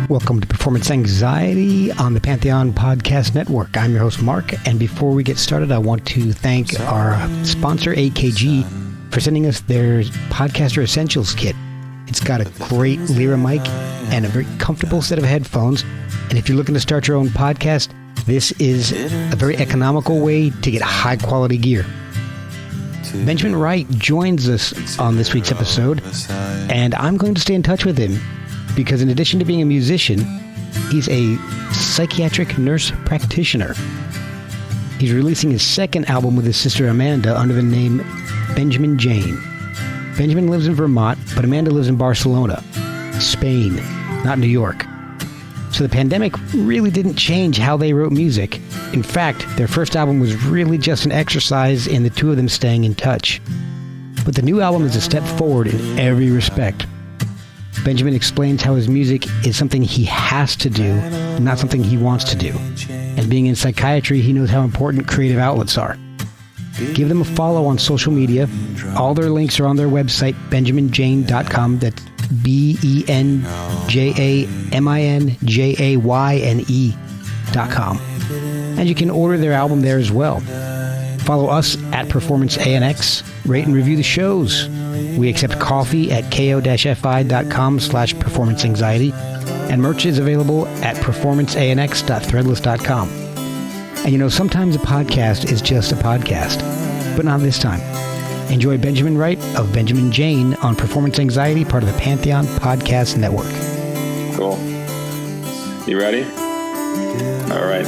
Welcome to Performance Anxiety on the Pantheon Podcast Network. I'm your host, Mark, and before we get started, I want to thank our sponsor, AKG, for sending us their Podcaster Essentials kit. It's got a great Lyra mic and a very comfortable set of headphones, and if you're looking to start your own podcast, this is a very economical way to get high-quality gear. Benjamin Wright joins us on this week's episode, and I'm going to stay in touch with him because in addition to being a musician, he's a psychiatric nurse practitioner. He's releasing his second album with his sister Amanda under the name Benjamin Jayne. Benjamin lives in Vermont, but Amanda lives in Barcelona, Spain, not New York. So the pandemic really didn't change how they wrote music. In fact, their first album was really just an exercise in the two of them staying in touch. But the new album is a step forward in every respect. Benjamin explains how his music is something he has to do, not something he wants to do. And being in psychiatry, he knows how important creative outlets are. Give them a follow on social media. All their links are on their website, benjaminjayne.com. That's BenjaminJayne.com. And you can order their album there as well. Follow us at Performance ANX. Rate and review the shows. We accept coffee at ko-fi.com/performanceanxiety. And merch is available at performanceanx.threadless.com. And you know, sometimes a podcast is just a podcast, but not this time. Enjoy Benjamin Wright of Benjamin Jayne on Performance Anxiety, part of the Pantheon Podcast Network. Cool. You ready? All right.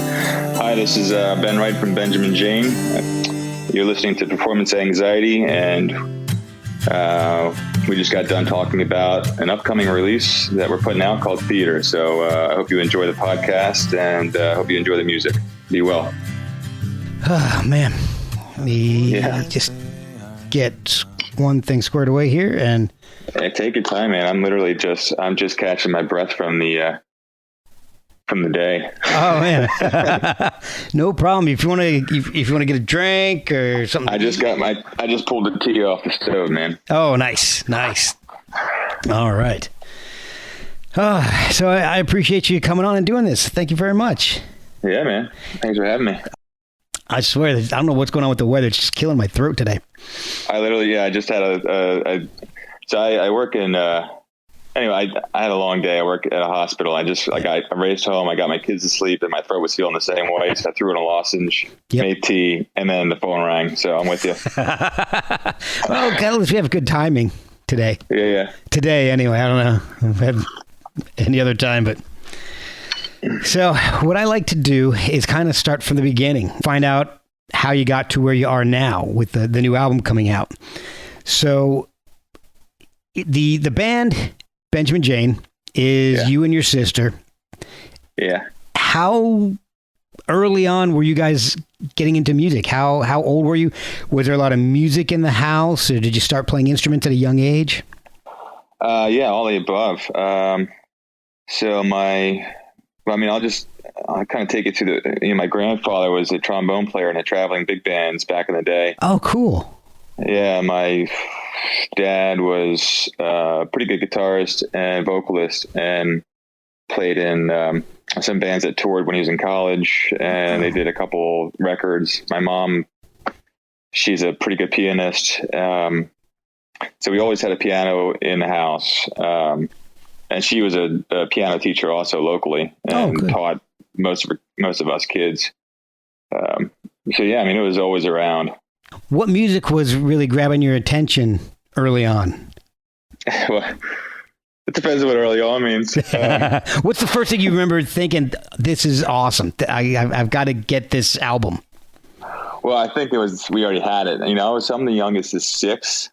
Hi, this is Ben Wright from Benjamin Jayne. You're listening to Performance Anxiety, and we just got done talking about an upcoming release that we're putting out called Theater. So I hope you enjoy the podcast, and I hope you enjoy the music. Be well. Oh, man. Let me just get one thing squared away here. And hey, take your time, man. I'm just catching my breath from the day. Oh, man. No problem. If you want to get a drink or something. I just pulled the tea off the stove, man. Oh, nice. All right. So I appreciate you coming on and doing this. Thank you very much. Yeah, man. Thanks for having me. I swear, I don't know what's going on with the weather. It's just killing my throat today. I just had I work in, anyway, I had a long day. I work at a hospital. I raced home. I got my kids to sleep and my throat was feeling the same way. So I threw in a lozenge, made tea, and then the phone rang. So I'm with you. Well, at least we have good timing today. Yeah. Today, anyway. I don't know if I have any other time, but. So what I like to do is kind of start from the beginning, find out how you got to where you are now with the new album coming out. So the band Benjamin Jayne is you and your sister. Yeah. How early on were you guys getting into music? How old were you? Was there a lot of music in the house, or did you start playing instruments at a young age? Yeah, all the above. I'll kind of take it to my grandfather was a trombone player in a traveling big bands back in the day. Oh, cool. Yeah. My dad was a pretty good guitarist and vocalist and played in some bands that toured when he was in college, and they did a couple records. My mom, she's a pretty good pianist. So we always had a piano in the house. And she was a piano teacher also locally and taught most of us kids. So yeah, it was always around. What music was really grabbing your attention early on? Well, it depends on what early on means. What's the first thing you remember thinking, this is awesome, I've got to get this album? Well, I think we already had it. I'm the youngest of 6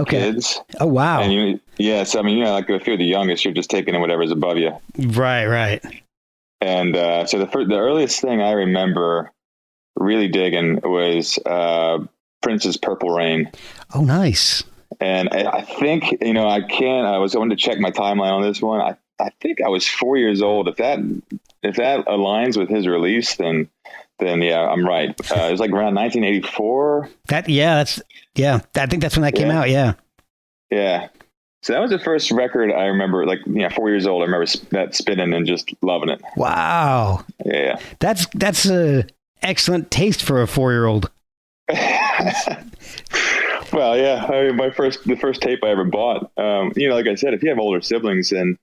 kids. Oh, wow. And so like if you're the youngest, you're just taking in whatever's above you. Right. And so the earliest thing I remember really digging was Prince's Purple Rain. Oh, nice. And I think, I was going to check my timeline on this one. I think I was 4 years old. If that aligns with his release, then yeah, I'm right. It was like around 1984. I think that's when that came out. Yeah. Yeah. So that was the first record I remember, like, 4 years old. I remember that spinning and just loving it. Wow. Yeah. That's a excellent taste for a 4-year-old. Well, yeah. I mean, the first tape I ever bought, like I said, if you have older siblings and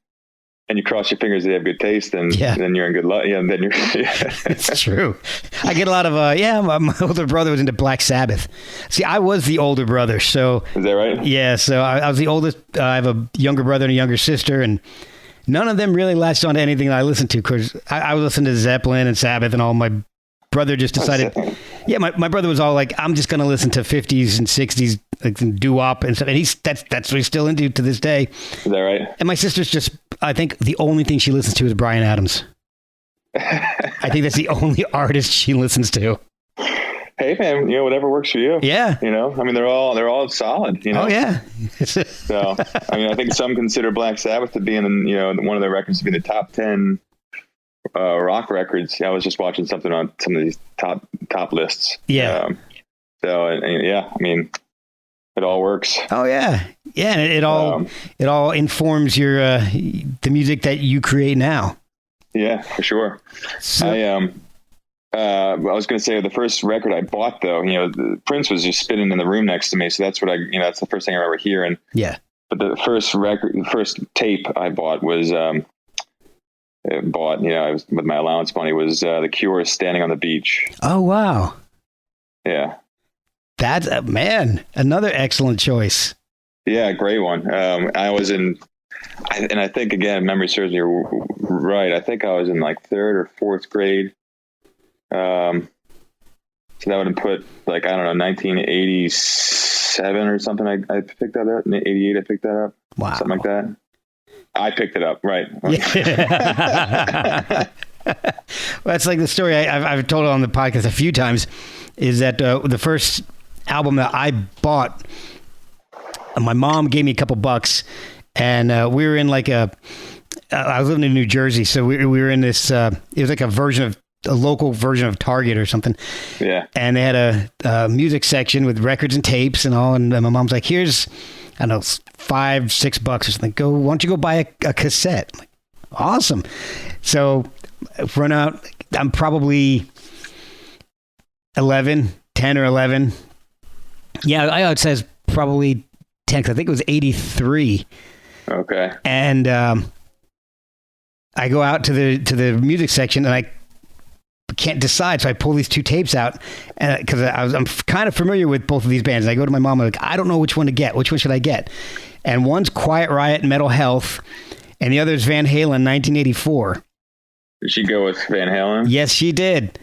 you cross your fingers they have good taste, then you're in good luck. Yeah, then you're. Yeah. It's true. I get a lot of my older brother was into Black Sabbath. See, I was the older brother, so Is that right? yeah. So I was the oldest. I have a younger brother and a younger sister, and none of them really latched on to anything that I listened to because I was listening to Zeppelin and Sabbath and all. My brother just decided. Yeah, my brother was all like, I'm just going to listen to 50s and 60s like doo-wop and stuff. And that's what he's still into to this day. Is that right? And my sister's just, I think the only thing she listens to is Bryan Adams. I think that's the only artist she listens to. Hey man, whatever works for you. Yeah. I mean, they're all solid, Oh yeah. So, I mean, I think some consider Black Sabbath to be in, one of their records to be in the top 10 rock records. I was just watching something on some of these top lists. Yeah. I mean, it all works. Oh yeah. Yeah. And it all informs your, the music that you create now. Yeah, for sure. So, I was going to say the first record I bought though, Prince was just spinning in the room next to me. So that's what that's the first thing I remember hearing. Yeah. But the first tape I bought was, I was with my allowance money was The Cure's "Standing on the Beach." Oh wow. Yeah. That's another excellent choice. Yeah, great one. I was in, and I think again, memory serves me right. I think I was in like 3rd or 4th grade. So that would have put 1987 or something. I picked that up. In 88, I picked that up. Wow. Something like that. I picked it up, right? Yeah. Well, that's like the story I've told on the podcast a few times. Is that the first album that I bought? My mom gave me a couple bucks, and we were in I was living in New Jersey, so we were in this. It was like a local version of Target or something. Yeah. And they had a music section with records and tapes and all. And my mom's like, "Here's, I don't know, $5-6 or something. Why don't you go buy a cassette?" I'm like, awesome. So run out. I'm probably 10 or 11. Yeah, I would say it's probably 10. 'Cause I think it was 83. Okay. And I go out to the music section and I can't decide, so I pull these 2 tapes out, and because I'm kind of familiar with both of these bands. And I go to my mom, I'm like, I don't know which one to get. Which one should I get? And one's Quiet Riot, Metal Health, and the other is Van Halen, 1984. Did she go with Van Halen? Yes, she did.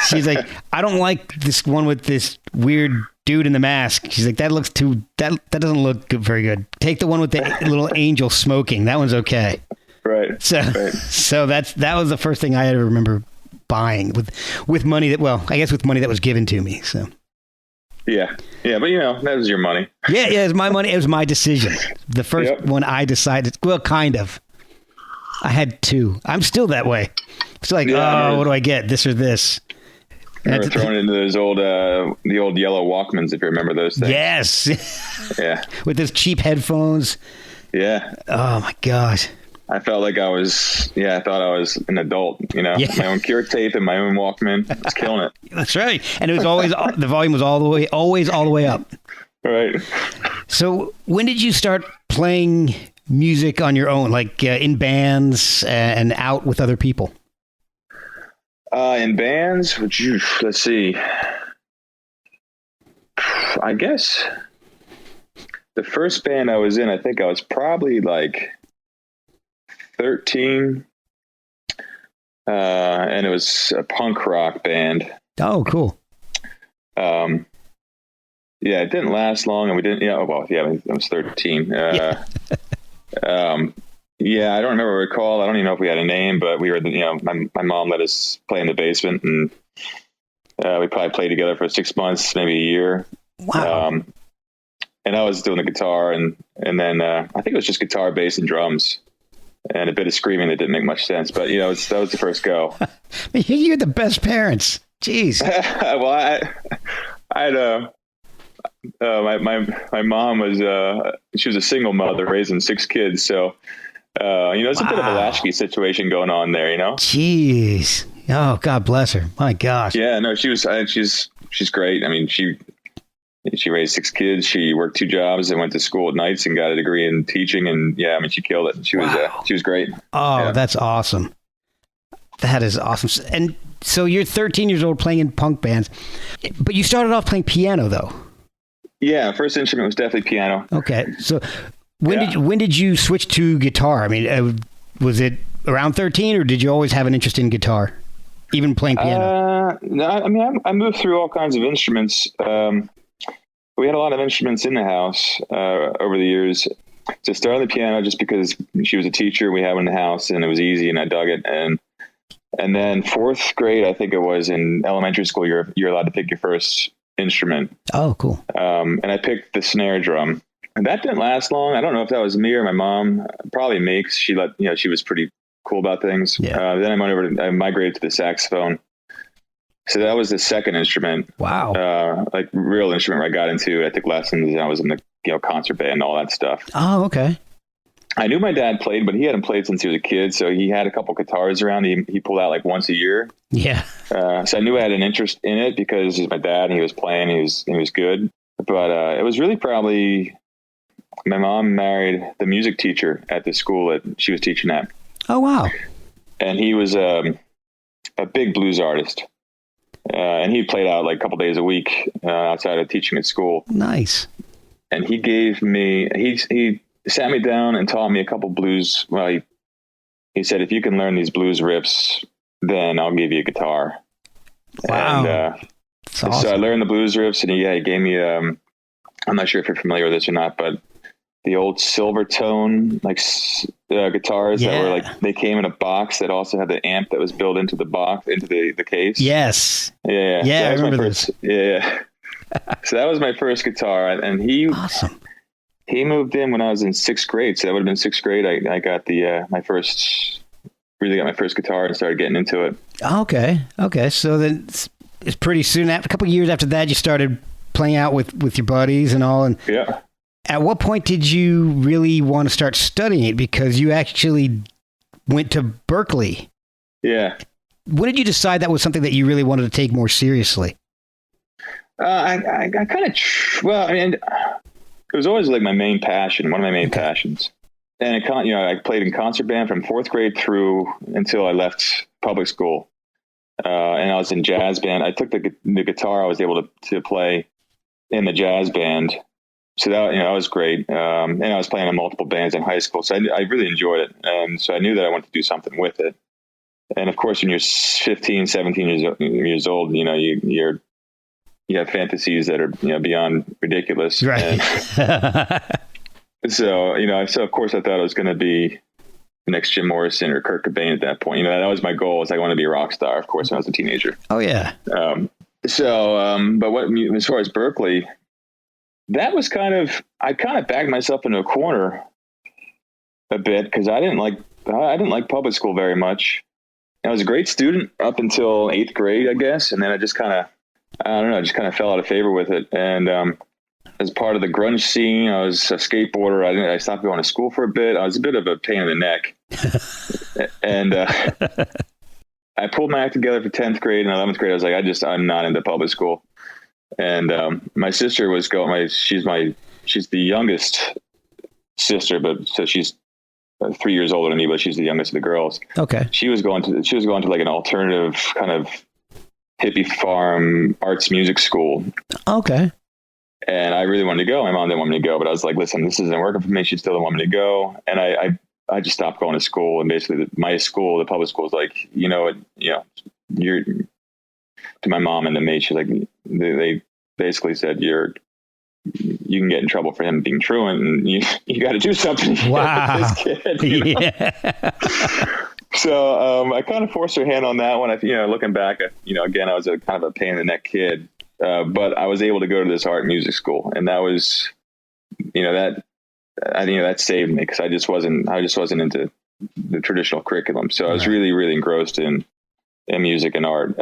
She's like, I don't like this one with this weird dude in the mask. She's like, that doesn't look good, very good. Take the one with the little angel smoking. That one's okay. Right. So that was the first thing I ever remember buying with money that with money that was given to me. So yeah, but that was your money. Yeah, it was my money. It was my decision. The first one I decided. Well, kind of. I had 2. I'm still that way. It's like, what do I get? This or this? We're throwing into those the old yellow Walkmans, if you remember those things. Yes. Yeah. With those cheap headphones. Yeah. Oh my gosh. I felt like I thought I was an adult, my own Cure tape and my own Walkman. I was killing it. That's right. And it was always, the volume was always all the way up. Right. So when did you start playing music on your own, like in bands and out with other people? In bands, let's see. I guess the first band I was in, I think I was probably like 13, and it was a punk rock band. Oh, cool. Yeah, it didn't last long, and we didn't. I was 13. Yeah, I don't remember what we were called. I don't even know if we had a name, but we were, my mom let us play in the basement, and we probably played together for 6 months, maybe a year. Wow. And I was doing the guitar, and then I think it was just guitar, bass, and drums, and a bit of screaming that didn't make much sense. But that was the first go. You're the best parents. Jeez. Well, My mom was, she was a single mother raising 6 kids. So, it's a bit of a latchkey situation going on there, Jeez. Oh, God bless her. My gosh. Yeah, no, she's great. I mean, she raised 6 kids. She worked 2 jobs and went to school at nights and got a degree in teaching. And yeah, I mean, she killed it. She was great. Oh, yeah. That's awesome. That is awesome. And so you're 13 years old playing in punk bands, but you started off playing piano though. Yeah. First instrument was definitely piano. Okay. So when did you switch to guitar? I mean, was it around 13 or did you always have an interest in guitar, even playing piano? No, I mean, I moved through all kinds of instruments. We had a lot of instruments in the house over the years. So I started on the piano just because she was a teacher. We had one in the house and it was easy and I dug it. And then 4th grade, I think it was, in elementary school, you're allowed to pick your first instrument. Oh, cool. And I picked the snare drum. And that didn't last long. I don't know if that was me or my mom. Probably me, because she was pretty cool about things. Yeah. Then I migrated to the saxophone. So that was the second instrument. Wow. Like real instrument where I got into. I took lessons and I was in the concert band and all that stuff. Oh, okay. I knew my dad played, but he hadn't played since he was a kid. So he had a couple guitars around. He pulled out like once a year. Yeah. So I knew I had an interest in it because he's my dad and he was playing. He was good. But it was really probably my mom married the music teacher at the school that she was teaching at. Oh, wow. And he was a big blues artist. And he played out like a couple days a week outside of teaching at school. Nice. And he gave me, he sat me down and taught me a couple blues. Well, he said, if you can learn these blues riffs, then I'll give you a guitar. Wow. And That's awesome. so I learned the blues riffs and he gave me, I'm not sure if you're familiar with this or not, but the old Silvertone, like guitars that were like, they came in a box that also had the amp that was built into the box, into the case. Yes. Yeah. Yeah. So I remember this. Yeah. So that was my first guitar. And Awesome. He moved in when I was in 6th grade. So that would have been 6th grade. I got my first guitar and started getting into it. Okay. So then it's pretty soon after, a couple of years after that, you started playing out with your buddies and all. And yeah. At what point did you really want to start studying it? Because you actually went to Berkeley. Yeah. When did you decide that was something that you really wanted to take more seriously? I kind of, well, I mean, it was always like my main passion, one of my main passions. And I played in concert band from 4th grade through until I left public school. And I was in jazz band. I took the guitar I was able to play in the jazz band. So that was great. And I was playing in multiple bands in high school. So I really enjoyed it. And so I knew that I wanted to do something with it. And of course, when you're 15, 17 years old, you have fantasies that are, beyond ridiculous. Right. And so of course I thought I was going to be the next Jim Morrison or Kurt Cobain at that point. That was my goal. I wanted to be a rock star, of course, when I was a teenager. Oh yeah. But as far as Berkeley, that was I kind of backed myself into a corner a bit because I didn't like public school very much. I was a great student up until 8th grade, I guess. And then I just kind of fell out of favor with it. And, as part of the grunge scene, I was a skateboarder. I stopped going to school for a bit. I was a bit of a pain in the neck. And, I pulled my act together for 10th grade and 11th grade. I was like, I'm not into public school. And, my sister was she's the youngest sister, but so she's 3 years older than me, but she's the youngest of the girls. Okay. She was going to like an alternative kind of hippie farm arts music school. Okay. And I really wanted to go. My mom didn't want me to go, but I was like, listen, this isn't working for me. She still didn't want me to go. And I just stopped going to school. And basically my school, the public school, was like, you're to my mom and to me, she's like, they basically said, you can get in trouble for him being truant and you got to do something. Wow. With this kid, Yeah. So, I kind of forced her hand on that one. Looking back, again, I was a kind of a pain in the neck kid. But I was able to go to this art music school, and that was, that saved me because I just wasn't into the traditional curriculum. So I was really, really engrossed in music and art.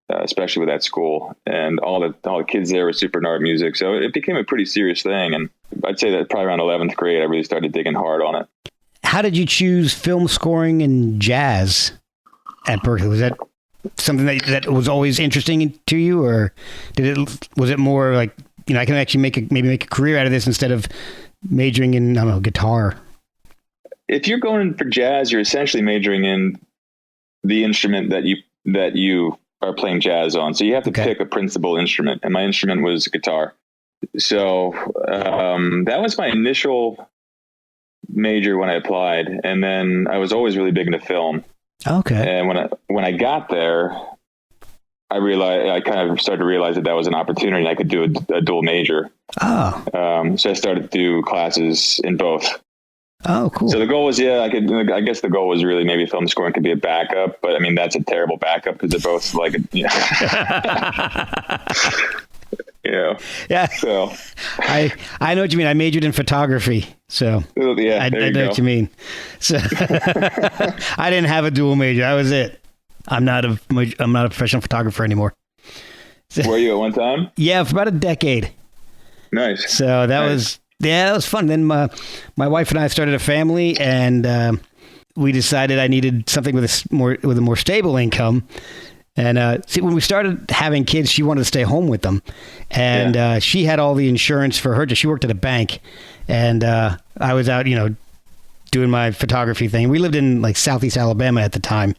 especially with that school, and all the kids there were super into art music. So it became a pretty serious thing. And I'd say that probably around 11th grade, I really started digging hard on it. How did you choose film scoring and jazz at Berkeley? Was that something that was always interesting to you, or was it more like, I can actually maybe make a career out of this instead of majoring in, I don't know, guitar? If you're going for jazz, you're essentially majoring in the instrument that you are playing jazz on. So you have to pick a principal instrument, and my instrument was guitar. So that was my initial major when I applied, and then I was always really big into film. Okay. And when I got there, I kind of started to realize that was an opportunity. I could do a dual major. Oh. So I started to do classes in both. Oh, cool. So the goal was, I guess the goal was really maybe film scoring could be a backup, but I mean, that's a terrible backup because they're both like, Yeah. So I know what you mean. I majored in photography, so yeah, I know what you mean. So I didn't have a dual major. That was it. I'm not a professional photographer anymore. So, were you at one time? Yeah, for about a decade. Nice. So that was fun. Then my wife and I started a family, and we decided I needed something with a more stable income. And see, when we started having kids, she wanted to stay home with them, and she had all the insurance for her. She worked at a bank, and I was out, doing my photography thing. We lived in like Southeast Alabama at the time,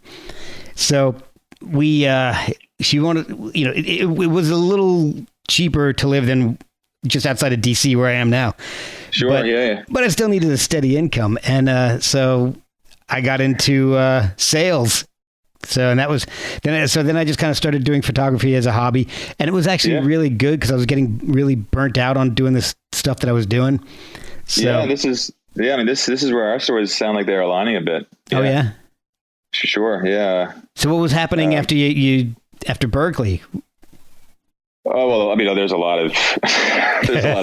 so she wanted, it was a little cheaper to live than just outside of DC where I am now. Sure, but I still needed a steady income, and so I got into sales. So, and that was then I just kind of started doing photography as a hobby, and it was actually really good because I was getting really burnt out on doing this stuff that I was doing. So, this is where our stories sound like they're aligning a bit. Yeah. Oh yeah. Sure. Yeah. So what was happening after after Berkeley? Oh, well, I mean, there's a lot of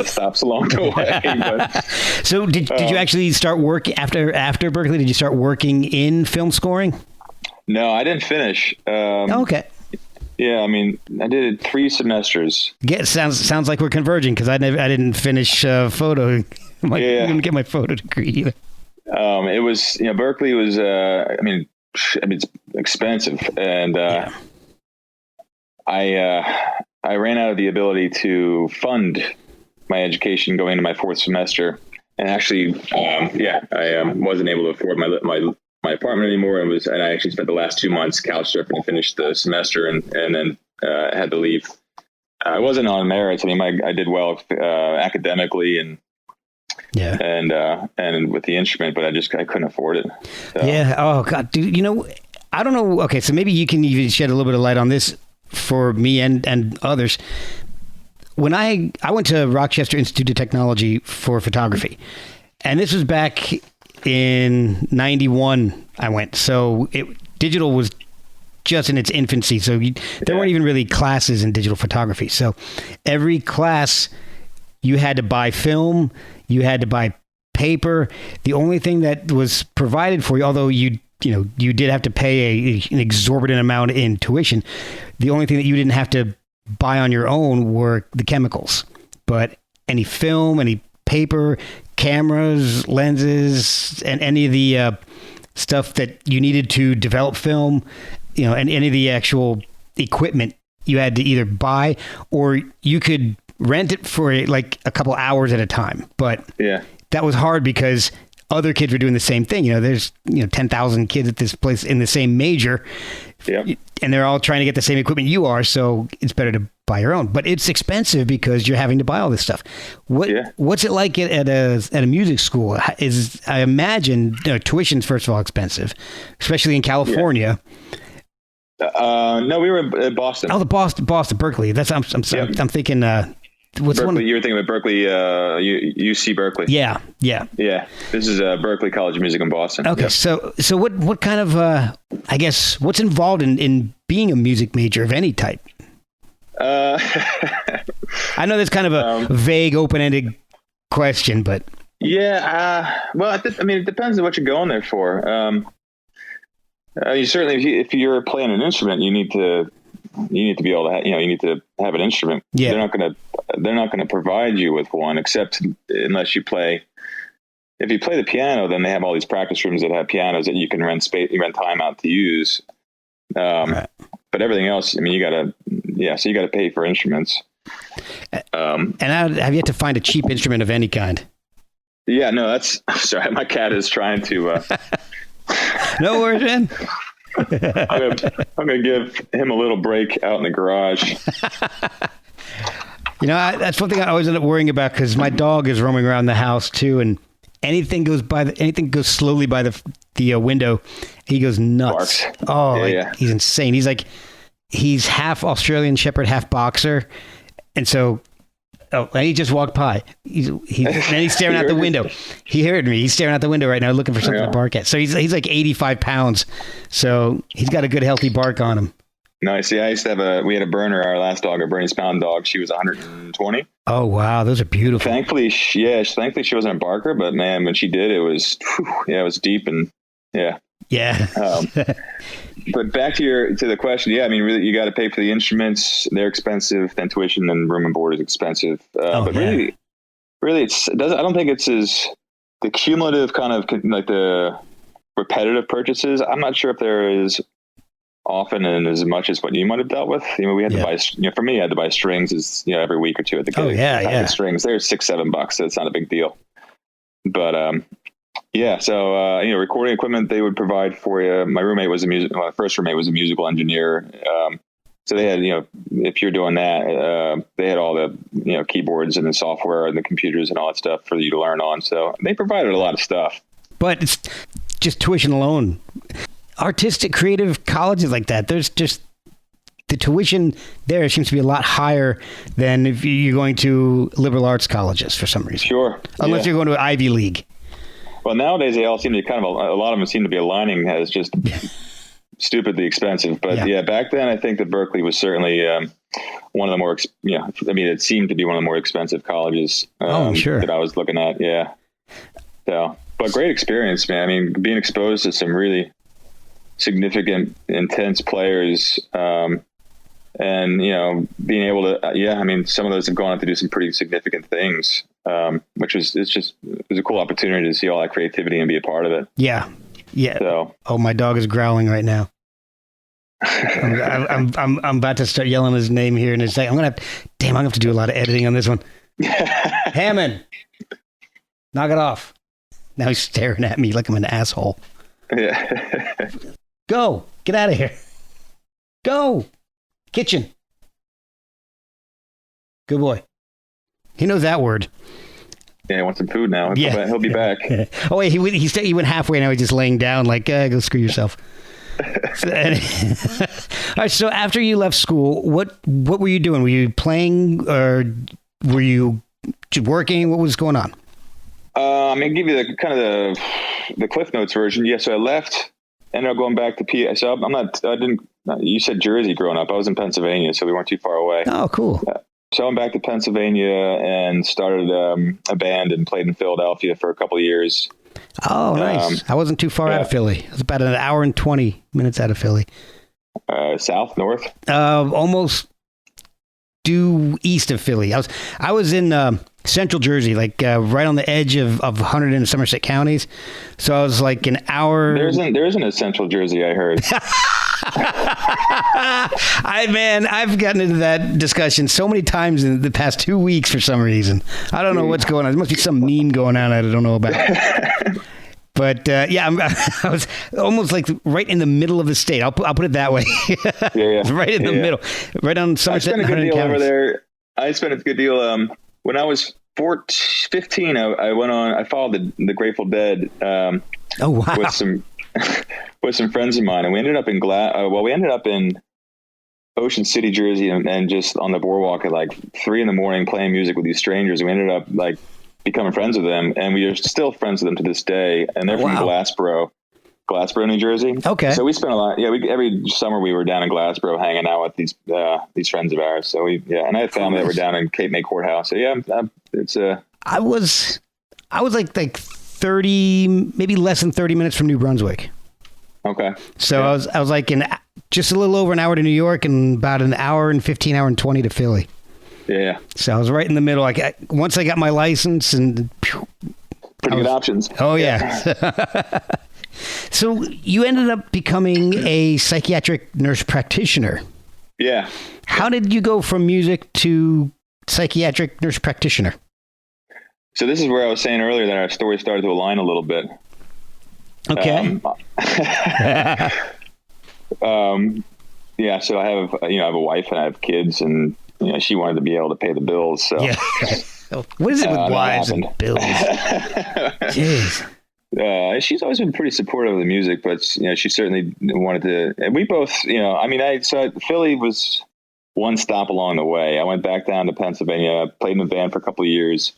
stops along the way. But, so did you actually start work after Berkeley? Did you start working in film scoring? No, I didn't finish. Okay. Yeah, I mean, I did 3 semesters. Sounds like we're converging because I didn't finish photo. I didn't get my photo degree either. It was, Berkeley was, I mean, it's expensive, and I ran out of the ability to fund my education going into my 4th semester, and actually, I wasn't able to afford my apartment anymore, and I actually spent the last 2 months couch surfing to finish the semester, and then had to leave. I wasn't on merits. I mean, I did well academically and with the instrument, but I couldn't afford it. So. Yeah. Oh God, dude. I don't know. Okay, so maybe you can even shed a little bit of light on this for me and others. When I went to Rochester Institute of Technology for photography, and this was back in 91, I went. So digital was just in its infancy. So there weren't even really classes in digital photography. So every class, you had to buy film, you had to buy paper. The only thing that was provided for you, although you did have to pay an exorbitant amount in tuition, the only thing that you didn't have to buy on your own were the chemicals. But any film, any paper, cameras, lenses, and any of the stuff that you needed to develop film, and any of the actual equipment, you had to either buy or you could rent it for like a couple hours at a time. But that was hard because other kids were doing the same thing. There's 10,000 kids at this place in the same major, and they're all trying to get the same equipment you are. So it's better to buy your own, but it's expensive because you're having to buy all this stuff. What's it like at a music school? I imagine tuition's first of all expensive, especially in California. No, we were at Boston. Oh, Boston, Berkeley. That's I'm thinking. What's Berkeley? You were thinking about Berkeley, UC Berkeley. Yeah. This is Berkeley College of Music in Boston. Okay, yep. So what kind of I guess what's involved in being a music major of any type? I know that's kind of a vague, open-ended question, but well, it depends on what you're going there for. You certainly, if you're playing an instrument, you need to you need to be able to, you need to have an instrument. Yeah. They're not going to provide you with one, except unless you play. If you play the piano, then they have all these practice rooms that have pianos that you can rent time out to use. Right. But everything else, I mean, so you got to pay for instruments. And I have yet to find a cheap instrument of any kind. Yeah, no, sorry. My cat is trying to, no worries, man. I'm going to give him a little break out in the garage. That's one thing I always end up worrying about, because my dog is roaming around the house too, and anything goes slowly by the window, he goes nuts. Barks. Oh, yeah. He's insane. He's half Australian Shepherd, half boxer, and so. Oh, and he just walked by. He's staring out the window. He heard me. He's staring out the window right now, looking for something to bark at. So he's like 85 pounds. So he's got a good, healthy bark on him. Nice. Yeah, I used to we had a Burner, our last dog, a Bernese Pound dog. She was 120. Oh, wow. Those are beautiful. Thankfully she wasn't a barker, but man, when she did, it was deep and yeah. Yeah. But back to the question. Yeah. I mean, really, you got to pay for the instruments. They're expensive. Then tuition and room and board is expensive. Really, I don't think it's as the cumulative kind of like the repetitive purchases. I'm not sure if there is often and as much as what you might have dealt with. We had to buy, for me, I had to buy strings every week or two at the gig. The strings, they're $6-7, so it's not a big deal. But, so, recording equipment they would provide for you. My roommate was my first roommate was a musical engineer. So they had, if you're doing that, they had all the, keyboards and the software and the computers and all that stuff for you to learn on. So they provided a lot of stuff. But it's just tuition alone. Artistic, creative colleges like that, there's just the tuition there seems to be a lot higher than if you're going to liberal arts colleges for some reason. Sure. Unless you're going to an Ivy League. Well, nowadays they all seem to a lot of them seem to be aligning as just stupidly expensive. But back then I think that Berkeley was certainly one of the more, it seemed to be one of the more expensive colleges that I was looking at. Yeah. So, but great experience, man. I mean, being exposed to some really significant, intense players, and being able to, some of those have gone on to do some pretty significant things, which was a cool opportunity to see all that creativity and be a part of it. Yeah. So, my dog is growling right now. I'm about to start yelling his name here in a second. I'm gonna have to do a lot of editing on this one. Hammond, knock it off. Now he's staring at me like I'm an asshole. Yeah. Go. Get out of here. Go. Kitchen. Good boy. He knows that word. Yeah, he wants some food now. He'll be back. Oh, wait, he went halfway. Now he's just laying down like, go screw yourself. All right, so after you left school, what were you doing? Were you playing or were you working? What was going on? I'm going to give you the Cliff Notes version. Yeah, so I left, ended up going back to PA. So you said Jersey growing up. I was in Pennsylvania, so we weren't too far away. Oh, cool. So I went back to Pennsylvania and started a band and played in Philadelphia for a couple of years. Oh, nice. I wasn't too far out of Philly. I was about an hour and 20 minutes out of Philly. South, north? Almost due east of Philly. I was in central Jersey, like right on the edge of Hunterdon and Somerset counties. So I was like an hour. There isn't a central Jersey, I heard. I've gotten into that discussion so many times in the past 2 weeks for some reason. I don't know what's going on. There must be some meme going on I don't know about. But I was almost like right in the middle of the state. I'll put it that way. Right in the middle, right on Somerset. I spent a good deal over there. I spent a good deal. When I was 15, I followed the Grateful Dead. Oh wow! With some friends of mine, and we ended up in Ocean City, Jersey, and just on the boardwalk at like 3 a.m. playing music with these strangers. We ended up like becoming friends with them, and we are still friends with them to this day. And they're from Glassboro, New Jersey. Okay. So we spent a lot. Yeah, every summer we were down in Glassboro hanging out with these friends of ours. So and I had family that were down in Cape May Courthouse. So I was like 30, maybe less than 30 minutes from New Brunswick. Okay. So I was like just a little over an hour to New York and about an hour and 15, hour and 20 to Philly. Yeah. So I was right in the middle. Once I got my license and... Pretty good options. Oh, yeah. So you ended up becoming a psychiatric nurse practitioner. Yeah. How did you go from music to psychiatric nurse practitioner? So this is where I was saying earlier that our story started to align a little bit. Okay. Yeah. So I have a wife and I have kids, and she wanted to be able to pay the bills. So yeah. What is it with wives and bills? Jeez. She's always been pretty supportive of the music, but she certainly wanted to. And we both, so Philly was one stop along the way. I went back down to Pennsylvania, played in a band for a couple of years,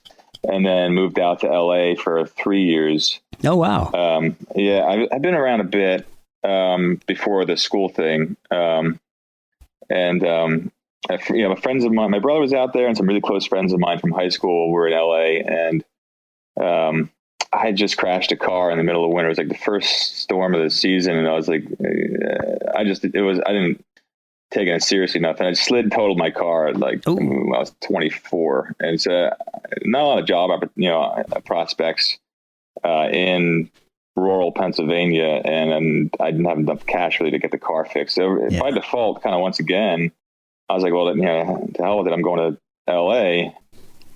and then moved out to LA for 3 years. Oh wow! Yeah, I've been around a bit before the school thing, friends of mine. My brother was out there, and some really close friends of mine from high school were in LA, and I had just crashed a car in the middle of winter. It was like the first storm of the season, and I was like, I didn't take it seriously enough, and I slid and totaled my car at when I was 24, and it's not a lot of job prospects in rural Pennsylvania, and I didn't have enough cash really to get the car fixed. So by default, kind of once again, I was like, well, to hell with it. I'm going to LA.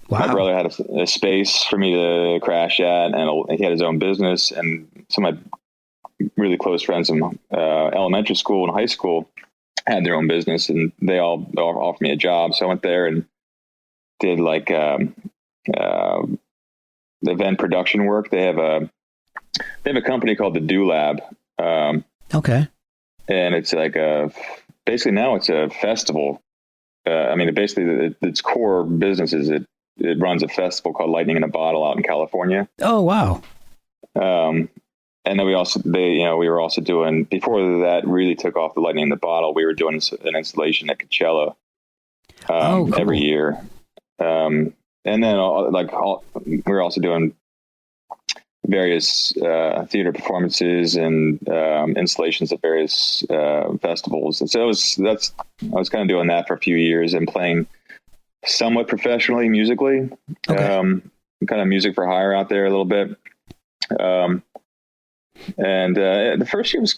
Wow. My brother had a space for me to crash at, and he had his own business. And some of my really close friends from elementary school and high school had their own business, and they all offered me a job. So I went there and did event production work. They have a company called the Do Lab. Okay. And it's basically now it's a festival. Basically its core business is it runs a festival called Lightning in a Bottle out in California. Oh, wow. And then we were also doing, before that really took off, the Lightning in the Bottle, we were doing an installation at Coachella cool. every year. And then we were also doing various theater performances and installations at various festivals. And so I was kind of doing that for a few years and playing somewhat professionally musically, kind of music for hire out there a little bit. And the first year was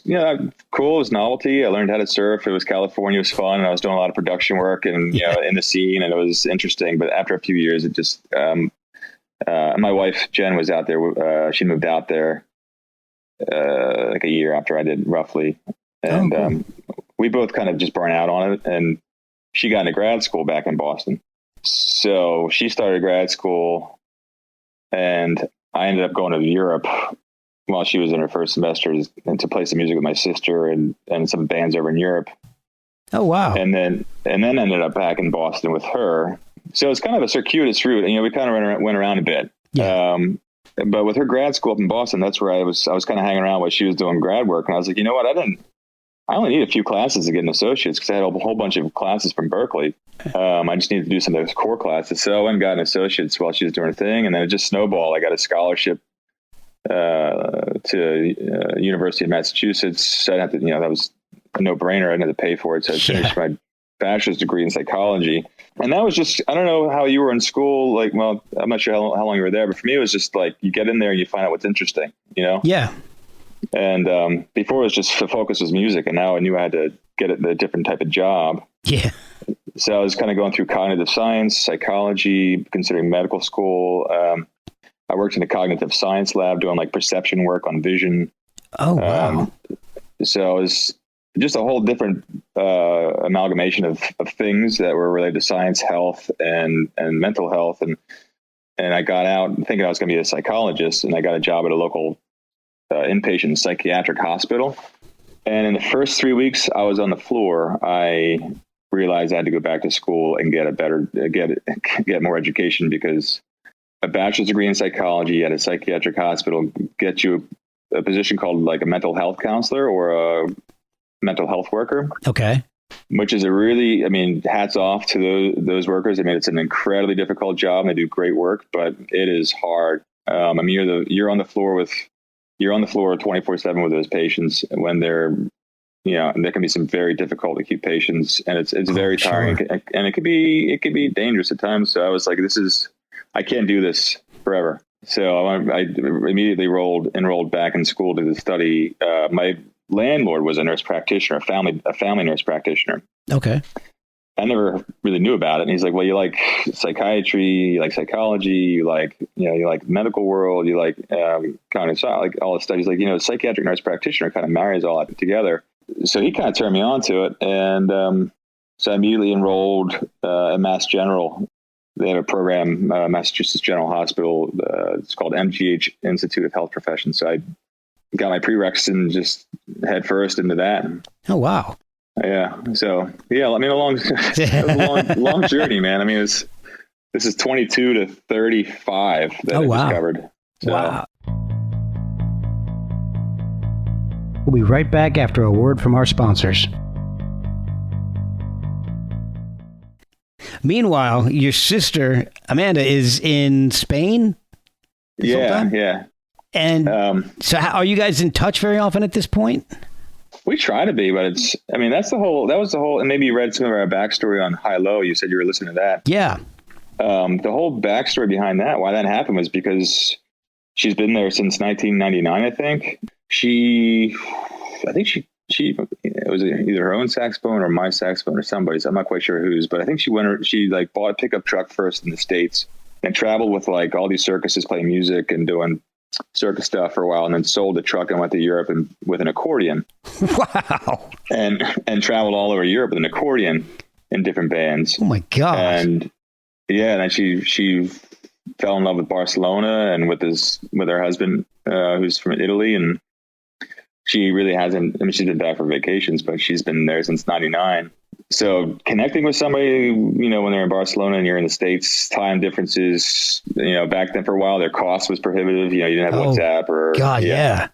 cool. It was novelty. I learned how to surf. It was California. It was fun. And I was doing a lot of production work and in the scene, and it was interesting. But after a few years, it just my wife Jen was out there. She moved out there like a year after I did, roughly, and we both kind of just burned out on it. And she got into grad school back in Boston, so she started grad school, and I ended up going to Europe while she was in her first semester and to play some music with my sister and some bands over in Europe. Oh wow! And then ended up back in Boston with her. So it's kind of a circuitous route. We kind of went around a bit. Yeah. But with her grad school up in Boston, that's where I was kind of hanging around while she was doing grad work. And I was like, you know what? I only need a few classes to get an associate's because I had a whole bunch of classes from Berkeley. I just needed to do some of those core classes. So I went and got an associate's while she was doing her thing. And then it just snowballed. I got a scholarship to University of Massachusetts. So I had to, that was a no-brainer. I didn't have to pay for it. So I finished my bachelor's degree in psychology. And that was just, I don't know how you were in school. I'm not sure how long you were there, but for me, it was just you get in there and you find out what's interesting, Yeah. And before it was just the focus was music, and now I knew I had to get a different type of job. Yeah. So I was kind of going through cognitive science, psychology, considering medical school. I worked in a cognitive science lab doing perception work on vision. Oh, wow. So it was just a whole different amalgamation of things that were related to science, health, and mental health. And I got out thinking I was going to be a psychologist, and I got a job at a local inpatient psychiatric hospital. And in the first 3 weeks I was on the floor, I realized I had to go back to school and get more education, because a bachelor's degree in psychology at a psychiatric hospital gets you a position called a mental health counselor or a mental health worker. Okay. Which is a really, hats off to those workers. It's an incredibly difficult job, and they do great work, but it is hard. You're on the floor 24/7 with those patients when they're there can be some very difficult acute patients, and it's very tiring, sure. and it could be dangerous at times. So I was like, I can't do this forever. So I immediately enrolled back in school to study. My landlord was a nurse practitioner, a family nurse practitioner. Okay. I never really knew about it. And he's like, well, you like psychiatry, you like psychology, you like medical world, you like kind of like all the studies, like, psychiatric nurse practitioner kind of marries all that together. So he kind of turned me on to it. And so I immediately enrolled at Mass General. They have a program, Massachusetts General Hospital. It's called MGH, Institute of Health Professions. So I got my prereqs and just head first into that. Oh, wow. Yeah. So, yeah, I mean, it was a long journey, man. I mean, this is 22 to 35 that I just covered. So. Wow. We'll be right back after a word from our sponsors. Meanwhile, your sister, Amanda, is in Spain? Yeah. And so are you guys in touch very often at this point? We try to be, but that was the whole, and maybe you read some of our backstory on High Low. You said you were listening to that. Yeah. The whole backstory behind that, why that happened, was because she's been there since 1999, I think. It was either her own saxophone or my saxophone or somebody's. I'm not quite sure whose, but I think she bought a pickup truck first in the States and traveled with like all these circuses playing music and doing circus stuff for a while, and then sold the truck and went to Europe with an accordion. Wow. And traveled all over Europe with an accordion in different bands. Oh my God. And yeah, and then she fell in love with Barcelona and with her husband, who's from Italy, and she really hasn't, she's been back for vacations, but she's been there since 99. So connecting with somebody, when they're in Barcelona and you're in the States, time differences, back then for a while, their cost was prohibitive. You didn't have WhatsApp or. God, yeah.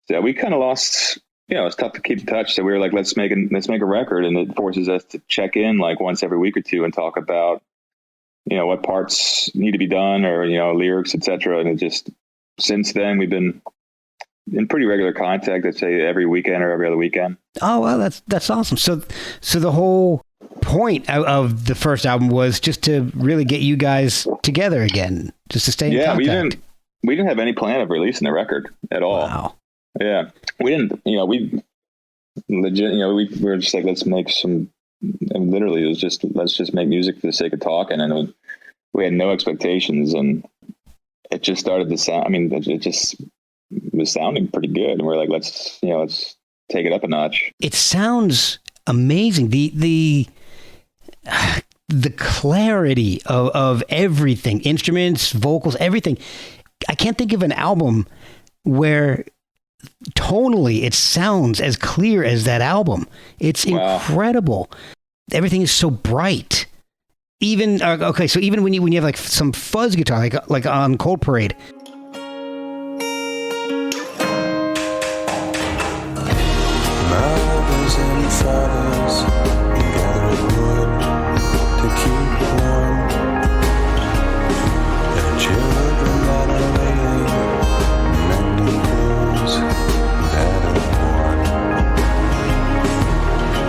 So we kind of lost, it's tough to keep in touch. So we were like, let's make a record. And it forces us to check in like once every week or two and talk about, what parts need to be done or, lyrics, etc. And it just, since then we've been in pretty regular contact, I'd say every weekend or every other weekend. Oh, well, that's awesome. So the whole point of the first album was just to really get you guys together again, just to stay in contact. We didn't have any plan of releasing the record at all. Wow. Yeah. We didn't, we legit, we were just like, let's make some, and literally it was just, let's just make music for the sake of talking. And we had no expectations, and it just started to sound, it just was sounding pretty good, and we're like, let's take it up a notch. It sounds amazing. The clarity of everything, instruments, vocals, everything. I can't think of an album where tonally it sounds as clear as that album. It's incredible. Everything is so bright. Even so even when you have like some fuzz guitar, like on Cold Parade. Mothers and fathers gathered wood to keep warm, and children that are waiting, mending clothes that are born.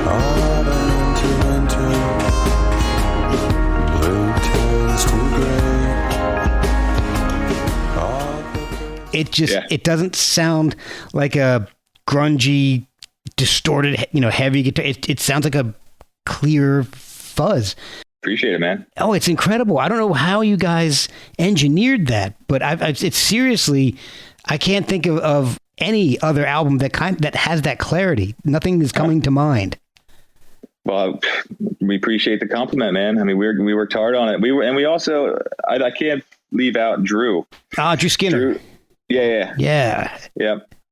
Autumn into winter, blue turns to gray. It doesn't sound like a grungy, distorted, heavy guitar. It sounds like a clear fuzz. Appreciate it, man. Oh, it's incredible. I don't know how you guys engineered that, but it's seriously, I can't think of any other album that has that clarity. Nothing is coming to mind. Well, we appreciate the compliment, man. We worked hard on it. We also, I can't leave out Drew. Drew Skinner. Drew, yeah.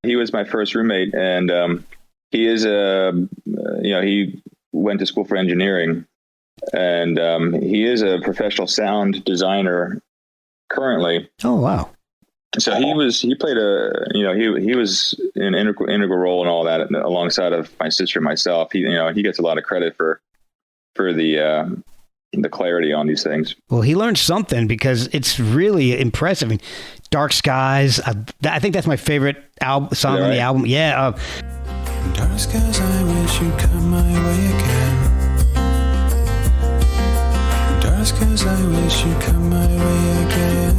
He was my first roommate, and he is he went to school for engineering, and he is a professional sound designer currently. Oh, wow. So he was an integral role in all that alongside of my sister and myself. He gets a lot of credit for the clarity on these things. Well, he learned something, because it's really impressive. Dark Skies, I think that's my favorite song on the album. Yeah. Dark skies, I wish you'd come my way again. Dark skies, I wish you'd come my way again.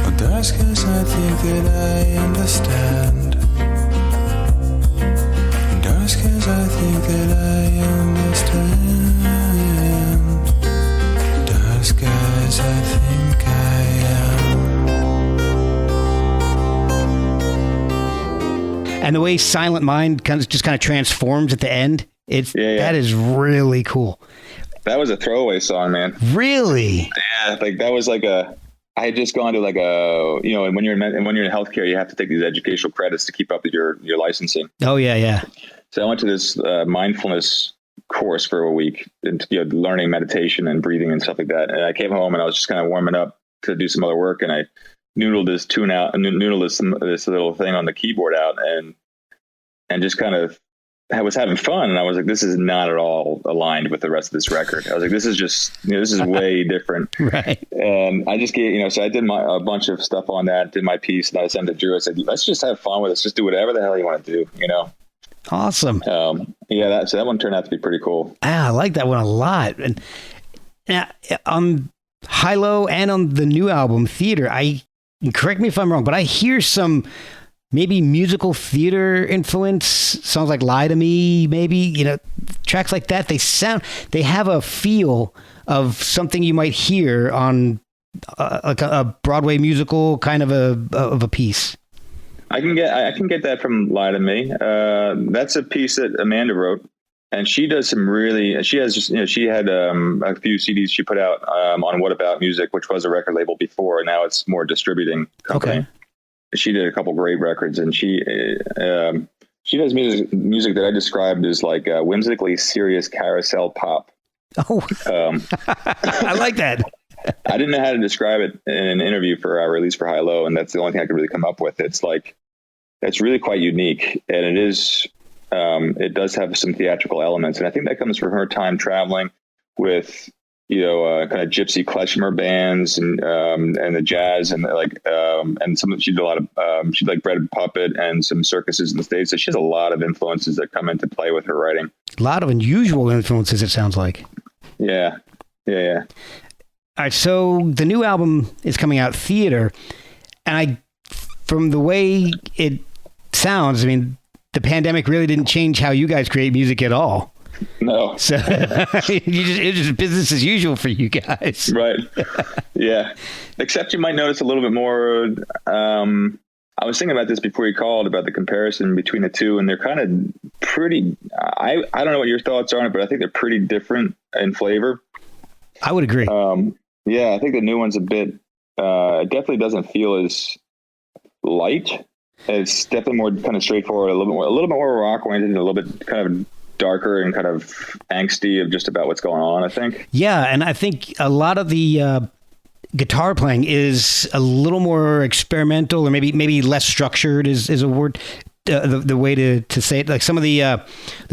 Oh, dark skies, I think that I understand. Dark skies, I think that I understand. Dark skies, I think I am. And the way Silent Mind just kind of transforms at the end, that is really cool. That was a throwaway song, man. Really? Yeah, like that was like I had just gone to like and when you're in healthcare, you have to take these educational credits to keep up with your licensing. Oh yeah. So I went to this mindfulness course for a week, and learning meditation and breathing and stuff like that. And I came home and I was just kind of warming up to do some other work, and I noodled this this little thing on the keyboard out, and just kind of I was having fun, and I was like, this is not at all aligned with the rest of this record. I was like, this is just, this is way different. Right. And I just gave, so I did a bunch of stuff on that, did my piece, and I sent it to Drew. I said, let's just have fun with this. Just do whatever the hell you want to do, Awesome. So that one turned out to be pretty cool. I like that one a lot. And now on High Low and on the new album, Theater, correct me if I'm wrong, but I hear some maybe musical theater influence, songs like Lie to Me, maybe, tracks like that. They have a feel of something you might hear on like a Broadway musical kind of a piece. I can get that from Lie to Me. That's a piece that Amanda wrote, and she does she had a few CDs she put out on What About Music, which was a record label before, and now it's more distributing company. Okay. She did a couple great records, and she does music that I described as like whimsically serious carousel pop. Oh, I like that. I didn't know how to describe it in an interview for our release for High Low, and that's the only thing I could really come up with. It's really quite unique, and it does have some theatrical elements, and I think that comes from her time traveling with kind of gypsy klezmer bands and the jazz and and she did a lot of she like Bread Puppet and some circuses in the States. So she has a lot of influences that come into play with her writing. A lot of unusual influences, it sounds like. Yeah. All right, so the new album is coming out, Theater, and from the way it sounds, I mean, the pandemic really didn't change how you guys create music at all. No. So it's just business as usual for you guys. Right. Yeah. Except you might notice a little bit more. I was thinking about this before you called about the comparison between the two, and they're kind of pretty, I don't know what your thoughts are on it, but I think they're pretty different in flavor. I would agree. Yeah, I think the new one's a bit, it definitely doesn't feel as light. It's definitely more kind of straightforward, a little bit more rock oriented, and a little bit kind of darker and kind of angsty of just about what's going on, I think. Yeah, and I think a lot of the guitar playing is a little more experimental, or maybe less structured is a word, the way to say it. Like some of the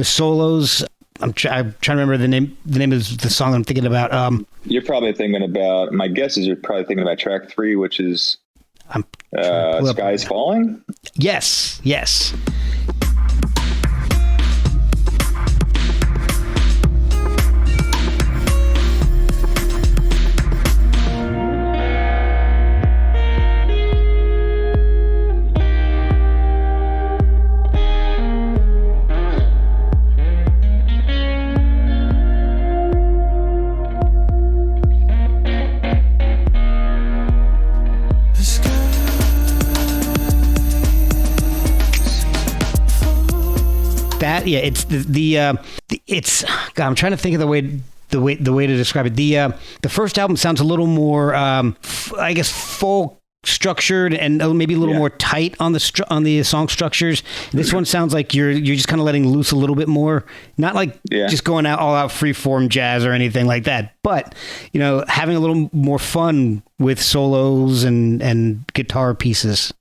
solos, I'm trying to remember the name of the song I'm thinking about. You're probably thinking about, my guess is you're probably thinking about track 3, which is Skies Falling? Yes. It's it's God, I'm trying to think of the way to describe it. The first album sounds a little more I guess folk structured and maybe a little more tight on the song structures. This one sounds like you're just kind of letting loose a little bit more, not like just going all out freeform jazz or anything like that, but having a little more fun with solos and guitar pieces.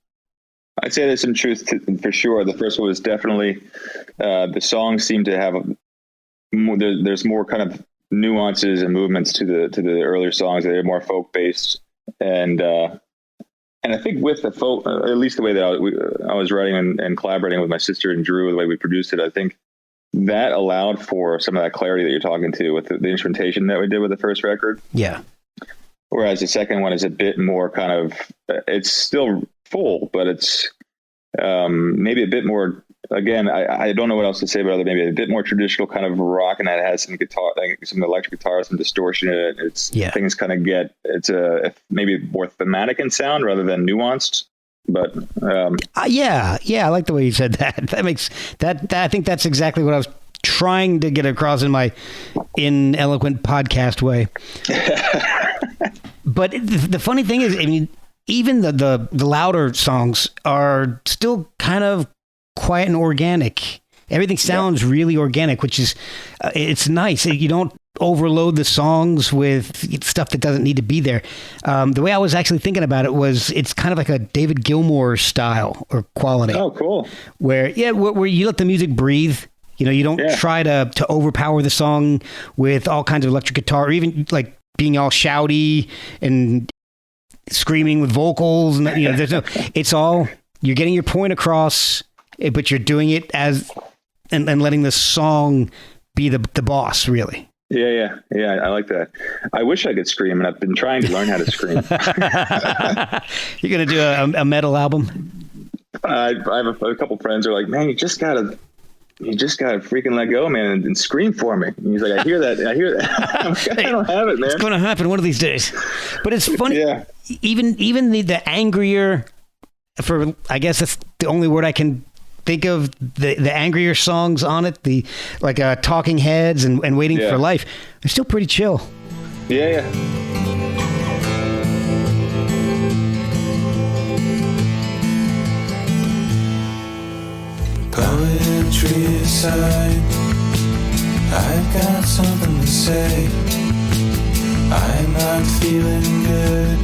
I'd say there's some truth for sure. The first one was definitely the songs seem to have there's more kind of nuances and movements to the earlier songs. They're more folk based, and And I think with the folk, at least the way that I was writing and collaborating with my sister and Drew, the way we produced it, I think that allowed for some of that clarity that you're talking to with the instrumentation that we did with the first record. Yeah. Whereas the second one is a bit more kind of, it's still full, but it's maybe a bit more, again, I don't know what else to say about it, maybe a bit more traditional kind of rock, and that has some guitar, like some electric guitar, some distortion in it. Things kind of it's a maybe more thematic in sound rather than nuanced. But yeah, I like the way you said that. That makes that I think that's exactly what I was trying to get across in my ineloquent podcast way. But the funny thing is, I mean, even the louder songs are still kind of quiet and organic. Everything sounds really organic, which is it's nice. You don't overload the songs with stuff that doesn't need to be there. The way I was actually thinking about it was it's kind of like a David Gilmour style or quality. Oh, cool. Where you let the music breathe. You know, you don't try to overpower the song with all kinds of electric guitar, or even like being all shouty and screaming with vocals. And you know, it's all, you're getting your point across, but you're doing it and letting the song be the boss, really. Yeah. I like that. I wish I could scream, and I've been trying to learn how to scream. You're going to do a metal album? I have a couple friends who are like, man, you just gotta freaking let go, man, and scream for me. And he's like, I hear that. I'm like, I don't have it, man. It's going to happen one of these days. But it's funny. Yeah. Even the angrier, I guess that's the only word I can think of, the angrier songs on it, the like Talking Heads and Waiting for Life, they're still pretty chill. Yeah. Poetry aside, I've got something to say. I'm not feeling good.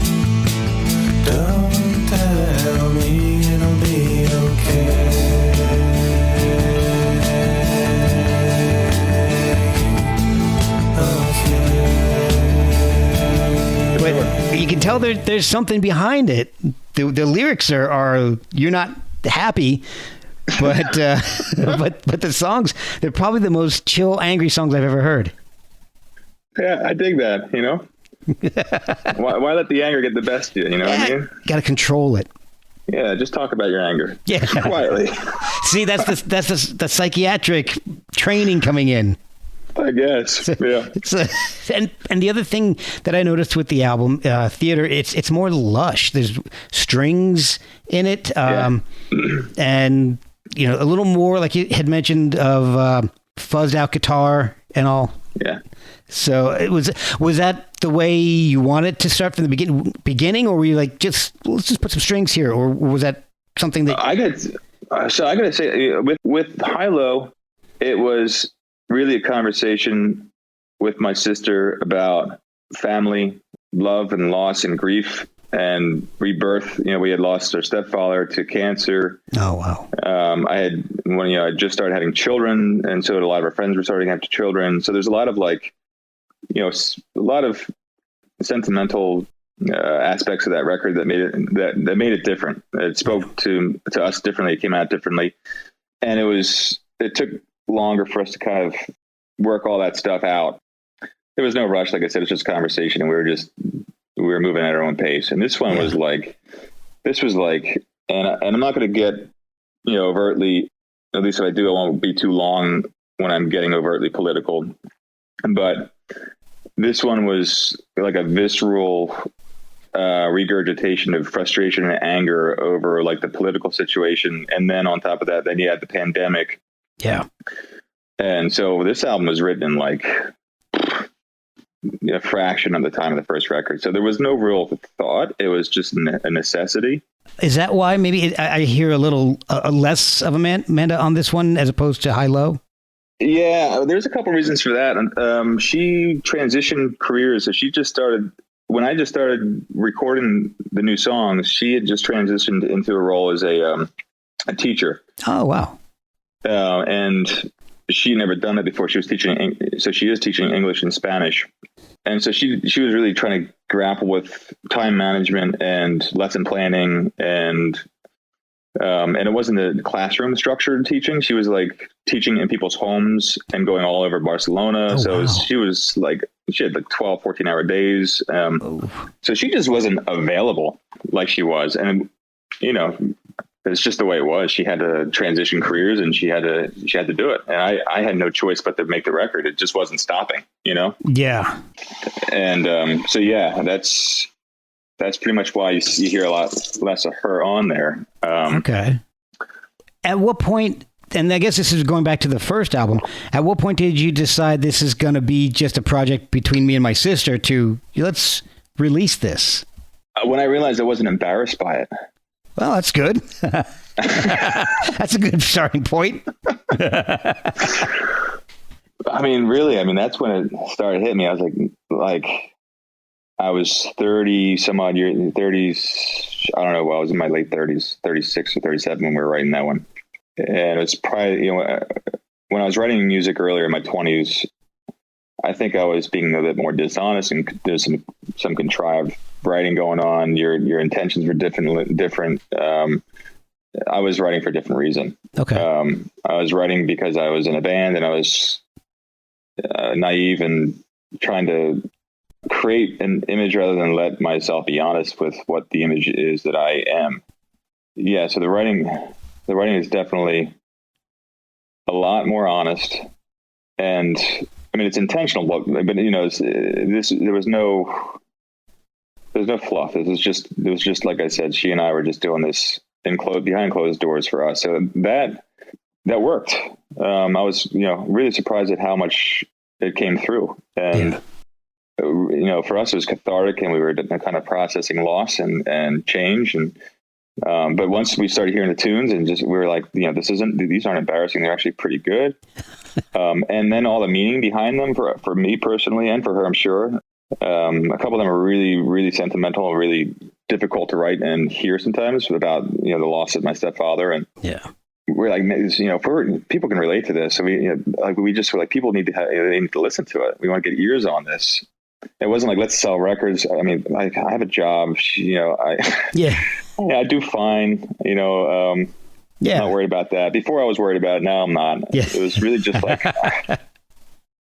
Don't tell me it'll be okay. But you can tell there's something behind it. The lyrics are you're not happy. But but the songs, they're probably the most chill, angry songs I've ever heard. Yeah, I dig that, you know? why let the anger get the best of you, you know what I mean? Got to control it. Yeah, just talk about your anger. Yeah. Quietly. See, that's the psychiatric training coming in. I guess, yeah. And the other thing that I noticed with the album, Theater, it's more lush. There's strings in it, and you know, a little more, like you had mentioned, of fuzzed out guitar and all. Yeah. So was that the way you wanted to start from the beginning, or were you like, let's just put some strings here, or was that something that I gotta say, with High Low, it was really a conversation with my sister about family, love and loss and grief and rebirth. You know, we had lost our stepfather to cancer. Oh, wow. I just started having children, and so a lot of our friends were starting to have children. So there's a lot of a lot of sentimental aspects of that record that made it different. It spoke to us differently. It came out differently, and it took longer for us to kind of work all that stuff out. There was no rush, like I said. It's just conversation, and we were moving at our own pace. And this one was like, and I'm not going to get, overtly, at least if I do, I won't be too long when I'm getting overtly political. But this one was like a visceral regurgitation of frustration and anger over like the political situation. And then on top of that, then you had the pandemic. Yeah. And so this album was written in like a fraction of the time of the first record. So there was no real thought. It was just a necessity. Is that why maybe I hear a little less of Amanda on this one as opposed to High Low? Yeah, there's a couple reasons for that. She transitioned careers. So she just started, when I just started recording the new songs, she had just transitioned into a role as a teacher. Oh, wow. And she had never done that before. She was teaching, so she is teaching English and Spanish. And so she was really trying to grapple with time management and lesson planning and it wasn't the classroom structured teaching. She was like teaching in people's homes and going all over Barcelona. She was like, she had like 12, 14-hour days. So she just wasn't available like she was. And, you know, it's just the way it was. She had to transition careers and she had to do it. And I had no choice but to make the record. It just wasn't stopping, you know? Yeah. And so, yeah, that's pretty much why you hear a lot less of her on there. Okay. At what point, and I guess this is going back to the first album, at what point did you decide this is going to be just a project between me and my sister to let's release this? When I realized I wasn't embarrassed by it. Well, that's good. That's a good starting point. I mean, really, that's when it started hitting me. I was like, I was 30 some odd years, 30s. I don't know. Well, I was in my late 30s, 36 or 37 when we were writing that one. And it's probably, you know, when I was writing music earlier in my 20s, I think I was being a bit more dishonest and there's some contrived writing going on. Your intentions were different. I was writing for a different reason. Okay. I was writing because I was in a band and I was naive and trying to create an image rather than let myself be honest with what the image is that I am. Yeah. So the writing is definitely a lot more honest, and it's intentional, but you know, there was no fluff. It was just like I said, she and I were just doing this behind closed doors for us. So that worked. I was, you know, really surprised at how much it came through. And, you know, for us, it was cathartic and we were kind of processing loss and change. And, but once we started hearing the tunes and we were like, you know, these aren't embarrassing. They're actually pretty good. And then all the meaning behind them for me personally and for her, I'm sure. A couple of them are really, really sentimental, really difficult to write and hear sometimes about, you know, the loss of my stepfather. And we're like, you know, people can relate to this. So we just were like, people need to listen to it. We want to get ears on this. It wasn't like, let's sell records. I have a job, you know, I do fine, you know, not worried about that. Before I was worried about it. Now I'm not. It was really just like,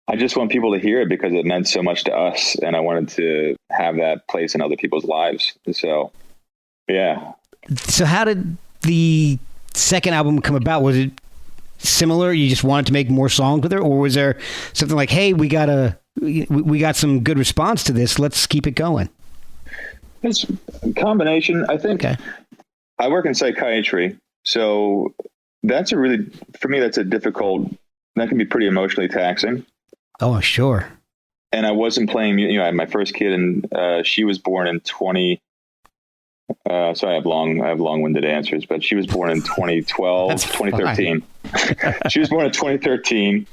I just want people to hear it because it meant so much to us. And I wanted to have that place in other people's lives. So, yeah. So how did the second album come about? Was it similar? You just wanted to make more songs with her? Or was there something like, hey, we got some good response to this. Let's keep it going. It's a combination. I think I work in psychiatry. So that's that can be pretty emotionally taxing. Oh, sure. And I wasn't playing, you know, I had my first kid and she was born in so I have long-winded answers, but she was born in 2013. She was born in 2013.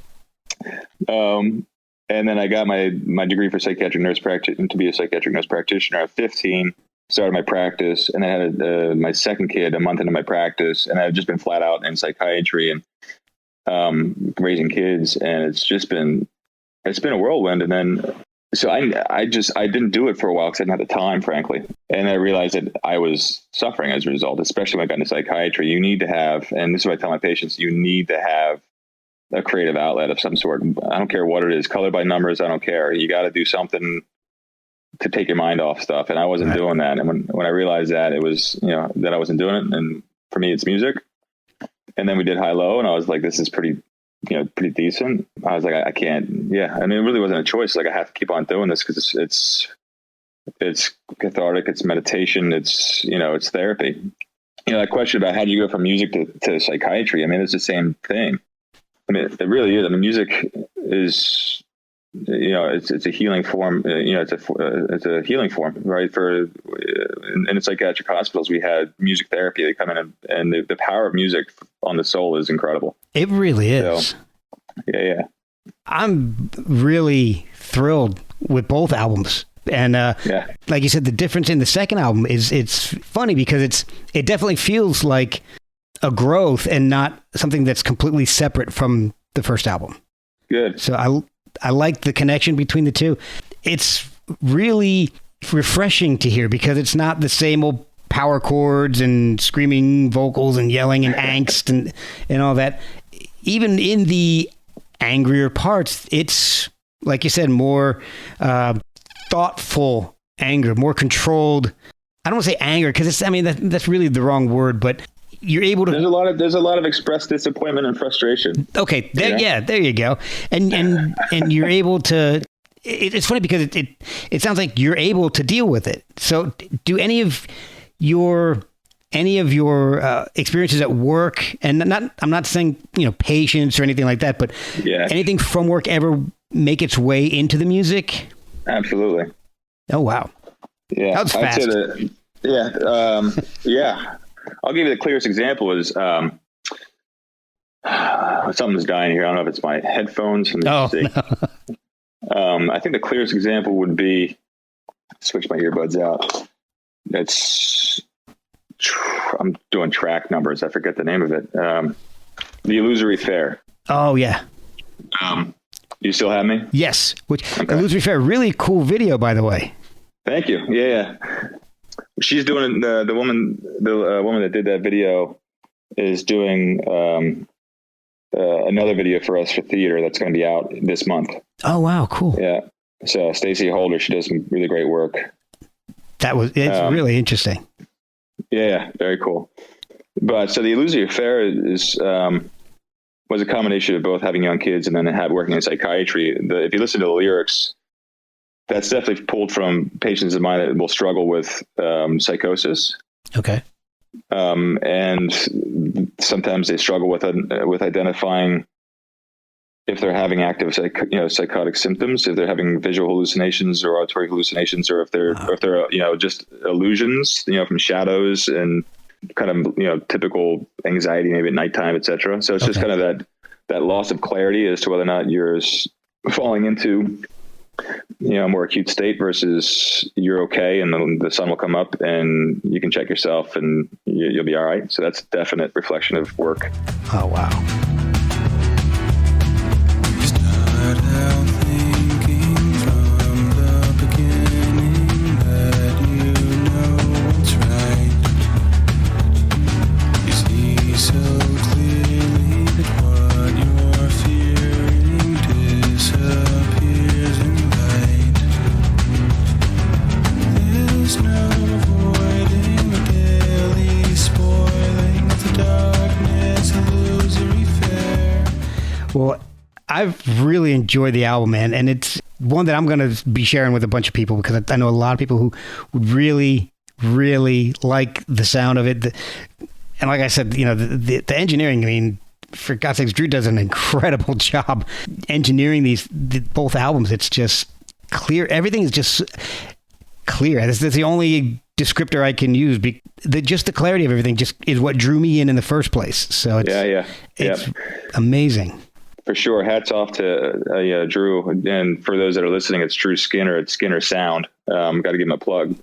And then I got my degree for psychiatric nurse to be a psychiatric nurse practitioner at 15, started my practice, and I had my second kid a month into my practice, and I've just been flat out in psychiatry and raising kids, and it's been a whirlwind. And then so I didn't do it for a while because I didn't have the time, frankly. And I realized that I was suffering as a result, especially when I got into psychiatry. You need to have, and this is what I tell my patients, you need to have a creative outlet of some sort. I don't care what it is, color by numbers. I don't care. You got to do something to take your mind off stuff. And I wasn't doing that. And when I realized that, it was, you know, that I wasn't doing it. And for me, it's music. And then we did High Low, and I was like, this is pretty decent. I was like, I can't. Yeah. I mean, it really wasn't a choice. Like, I have to keep on doing this because it's cathartic. It's meditation. It's, you know, it's therapy. You know, that question about how do you go from music to psychiatry? I mean, it's the same thing. I mean, it really is. I mean, music is, you know, it's a healing form. You know, it's a healing form, right? In psychiatric hospitals, we had music therapy. They come in and the power of music on the soul is incredible. It really is. So, yeah. I'm really thrilled with both albums. And like you said, the difference in the second album it's funny because it definitely feels like a growth and not something that's completely separate from the first album. Good. So I like the connection between the two. It's really refreshing to hear because it's not the same old power chords and screaming vocals and yelling and angst and all that. Even in the angrier parts, it's, like you said, more thoughtful anger, more controlled. I don't want to say anger because that's really the wrong word, but you're able to. There's a lot of expressed disappointment and frustration. Okay, there you go, and you're able to. It's funny because it sounds like you're able to deal with it. So, do any of your experiences at work, and I'm not saying patience or anything like that, but anything from work ever make its way into the music? Absolutely. Oh wow. Yeah, that was fast. I'll give you the clearest example is something's dying here. I don't know if it's my headphones. No. I think the clearest example would be switch my earbuds out. I'm doing track numbers. I forget the name of it. The Illusory Fair. Oh yeah. You still have me? Yes. Illusory Fair, really cool video, by the way. Thank you. Yeah. She's doing the woman that did that video is doing another video for us for theater that's going to be out this month. Oh wow, cool. Yeah. So Stacy Holder, she does some really great work. It's really interesting. Yeah, very cool. But so the Illusory Fair was a combination of both having young kids and then working in psychiatry. If you listen to the lyrics, that's definitely pulled from patients of mine that will struggle with psychosis. Okay. And sometimes they struggle with identifying if they're having active psychotic symptoms, if they're having visual hallucinations or auditory hallucinations, or if they're just illusions, from shadows and kind of typical anxiety maybe at nighttime, etc. So it's just kind of that loss of clarity as to whether or not you're falling into a more acute state versus you're okay and the sun will come up and you can check yourself and you'll be all right. So that's a definite reflection of work. Oh wow. Start out thinking from the beginning that you know what's right. You see so clearly that what you're fearing disappears in light. There's no avoiding the daily spoiling of the darkness, illusory fair. Well, I've really enjoyed the album, man, and it's one that I'm going to be sharing with a bunch of people because I know a lot of people who would really, really like the sound of it. And like I said, the engineering, I mean, for God's sakes, Drew does an incredible job engineering both albums. It's just clear. Everything is just clear. That's the only descriptor I can use. Just the clarity of everything just is what drew me in the first place. So it's amazing. For sure. Hats off to Drew. And for those that are listening, it's Drew Skinner. It's Skinner Sound. Got to give him a plug.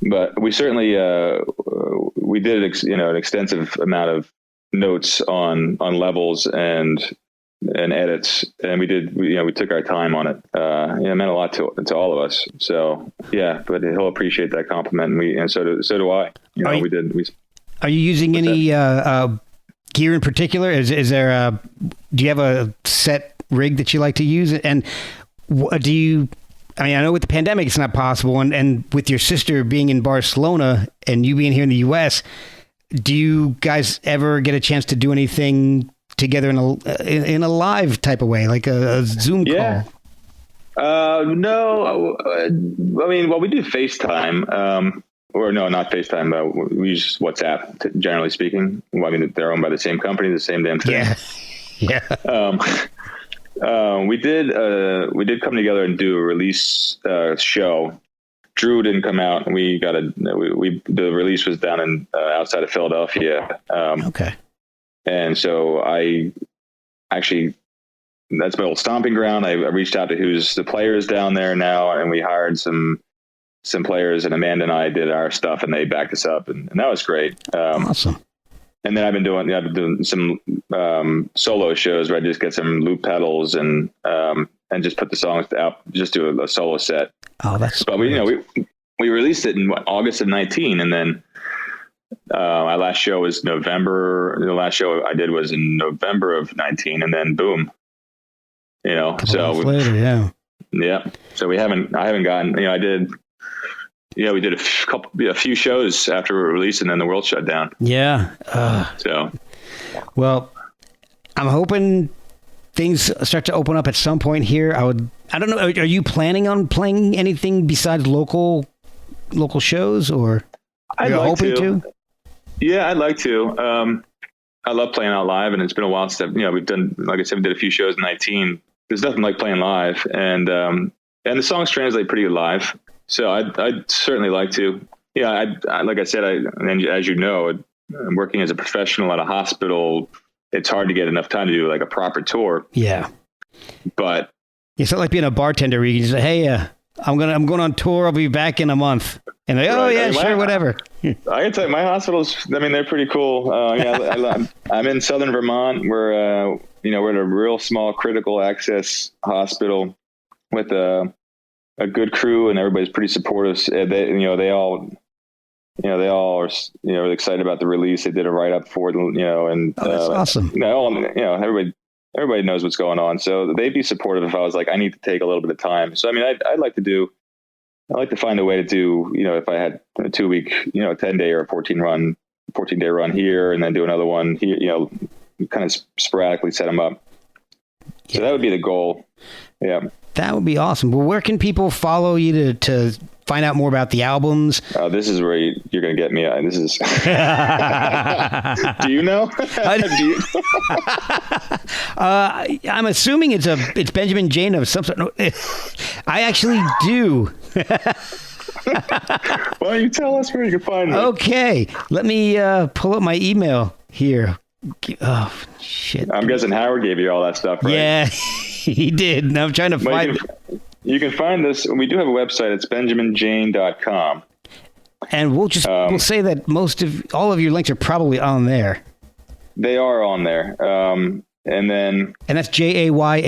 But we certainly we did an extensive amount of notes on levels and edits, and we took our time on it. It meant a lot to all of us. So yeah, but he'll appreciate that compliment, and so do I. Are you using any gear in particular? Is there do you have a set rig that you like to use? And do you? I know with the pandemic it's not possible, and with your sister being in Barcelona and you being here in the U.S., do you guys ever get a chance to do anything together in a live type of way, like a Zoom call? No. We do FaceTime. Or no, not FaceTime. We use WhatsApp, generally speaking. They're owned by the same company, the same damn thing. Yeah. We did come together and do a release show. Drew didn't come out, and the release was down in outside of Philadelphia. Okay. And so that's my old stomping ground. I reached out to who's the players down there now, and we hired some players, and Amanda and I did our stuff, and they backed us up, and that was great. Awesome. And then I've been doing some solo shows where I just get some loop pedals and just put the songs out, just do a solo set. Oh, that's. But we released it in August of 19, and then my last show was November. The last show I did was in November of 19, and then boom, So later, yeah. So I haven't gotten. We did a few shows after we were released, and then the world shut down. Yeah. Well, I'm hoping things start to open up at some point here. I don't know. Are you planning on playing anything besides local shows, or are you hoping to? Yeah, I'd like to. I love playing out live, and it's been a while since we've done. Like I said, we did a few shows in 19. There's nothing like playing live, and the songs translate pretty good live. So I'd certainly like to. Yeah, like I said, and as you know, I'm working as a professional at a hospital. It's hard to get enough time to do like a proper tour. Yeah, but it's not like being a bartender where you can just say, "Hey, I'm going on tour. I'll be back in a month." And like, oh yeah, sure, whatever. I can tell you, my hospitals. I mean, they're pretty cool. I'm in Southern Vermont. We're we're at a real small critical access hospital with a good crew, and everybody's pretty supportive. They all are really excited about the release. They did a write up for it, and that's awesome. Everybody knows what's going on, so they'd be supportive if I was like, I need to take a little bit of time. So I mean, I'd like to find a way to do, if I had a 2 week, 10-day or a 14-day run here, and then do another one here, kind of sporadically set them up. So that would be the goal. Yeah. That would be awesome. Well, where can people follow you to find out more about the albums? This is where you're going to get me. This is. Do you know? I'm assuming it's Benjamin Jayne of some sort. No, I actually do. Why don't you tell us where you can find me? Okay, let me pull up my email here. Oh shit! I'm guessing Howard gave you all that stuff, right? Yeah, he did. And I'm trying to find. You can find this. We do have a website. It's benjaminjayne.com. And we'll say that all of your links are probably on there. They are on there. And that's Jayne, right?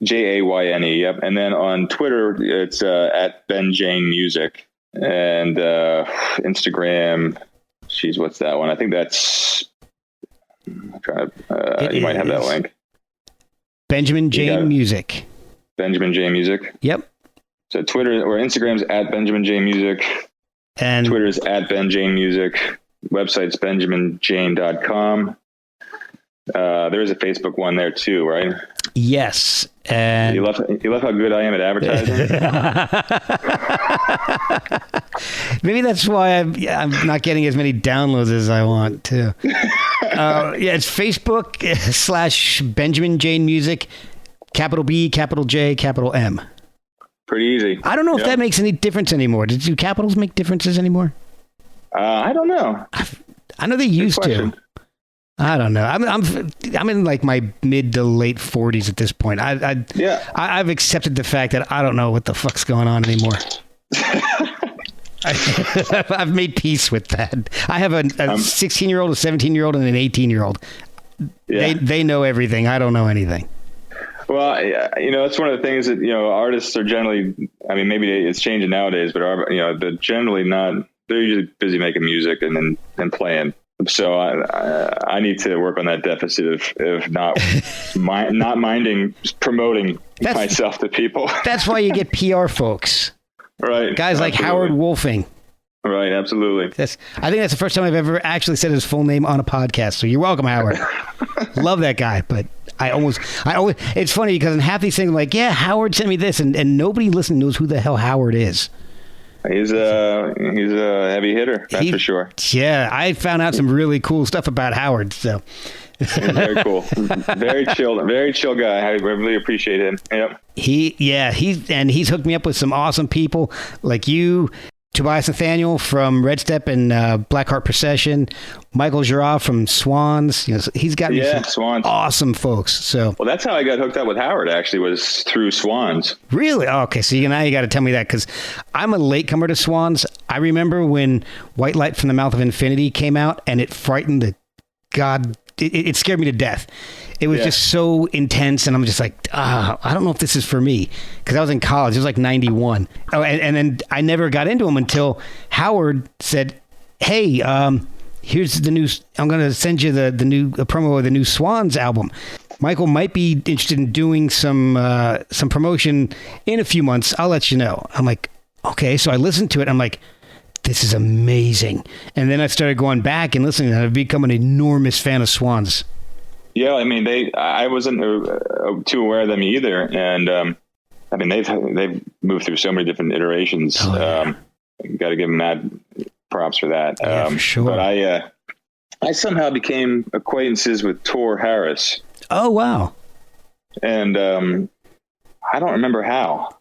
Jayne. Yep. And then on Twitter, it's at benjayne music, and Instagram. Geez, what's that one? I think that's. I'm trying to. You might have that link. Benjamin Jayne Music. Benjamin Jayne Music. Yep. So Twitter or Instagram's at Benjamin Jayne Music. And Twitter's at Ben Jayne Music. Website's benjaminjayne.com. There is a Facebook one there too, right? Yes. And you love how good I am at advertising. Maybe that's why I'm not getting as many downloads as I want to. It's Facebook / Benjamin Jayne Music, capital B, capital J, capital M. Pretty easy. I don't know if that makes any difference anymore. Do capitals make differences anymore? I don't know. I know they used to. I don't know. I'm in like my mid to late 40s at this point. I've accepted the fact that I don't know what the fuck's going on anymore. I've made peace with that. I have a 16-year-old, a 17-year-old, and an 18-year-old. Yeah. They know everything. I don't know anything. Well, it's one of the things that, artists are generally, I mean, maybe it's changing nowadays, but they're generally not, they're usually busy making music and playing. So I need to work on that deficit of not minding promoting myself to people. That's why you get PR folks. Right. Guys like Howard Wolfing. Right, absolutely. I think that's the first time I've ever actually said his full name on a podcast. So you're welcome, Howard. Love that guy, but I always. It's funny because in half these things, I'm like, yeah, Howard sent me this, and nobody listening knows who the hell Howard is. He's a heavy hitter, that's for sure. Yeah, I found out some really cool stuff about Howard. So he's very cool, very chill guy. I really appreciate him. Yep. He's hooked me up with some awesome people like you, Tobias Nathaniel from Red Step and Blackheart Procession, Michael Girard from Swans. He's got me some Swans. Awesome folks. So, well, that's how I got hooked up with Howard. Actually, was through Swans. Really? Oh, okay. So now you got to tell me that because I'm a latecomer to Swans. I remember when White Light from the Mouth of Infinity came out, and it frightened the God, it scared me to death. It was just so intense, and I'm just like, I don't know if this is for me, because I was in college. It was like 91. Oh, and then I never got into them until Howard said, hey, here's the new, I'm going to send you the new promo of the new Swans album. Michael might be interested in doing some promotion in a few months. I'll let you know. I'm like, okay. So I listened to it. I'm like, this is amazing. And then I started going back and listening, and I've become an enormous fan of Swans. Yeah, I mean, I wasn't too aware of them either, and I mean, they've moved through so many different iterations. Oh, yeah. Got to give them mad props for that. Yeah, for sure. But I somehow became acquaintances with Tor Harris. Oh, wow. And I don't remember how.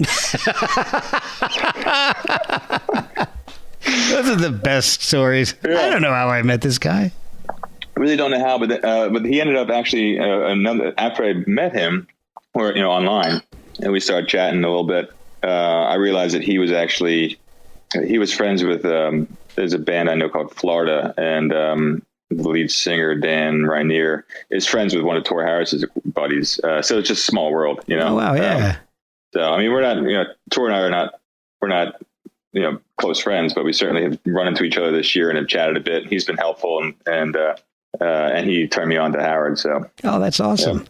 Those are the best stories. Yeah. I don't know how I met this guy. Really don't know how, but he ended up actually after I met him, or online, and we started chatting a little bit. I realized that he was friends with there's a band I know called Florida, and the lead singer Dan Rainier is friends with one of Tor Harris's buddies. So it's just a small world, Oh wow, yeah. So I mean, we're not, Tor and I we're not close friends, but we certainly have run into each other this year and have chatted a bit. He's been helpful, and he turned me on to Howard. So. Oh, that's awesome.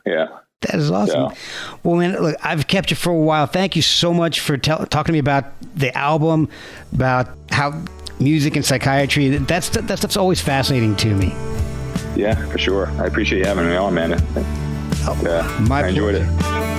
Yeah. That is awesome. Yeah. Well, man, look, I've kept you for a while. Thank you so much for talking to me about the album, about how music and psychiatry. That stuff's always fascinating to me. Yeah, for sure. I appreciate you having me on, man. My I enjoyed it.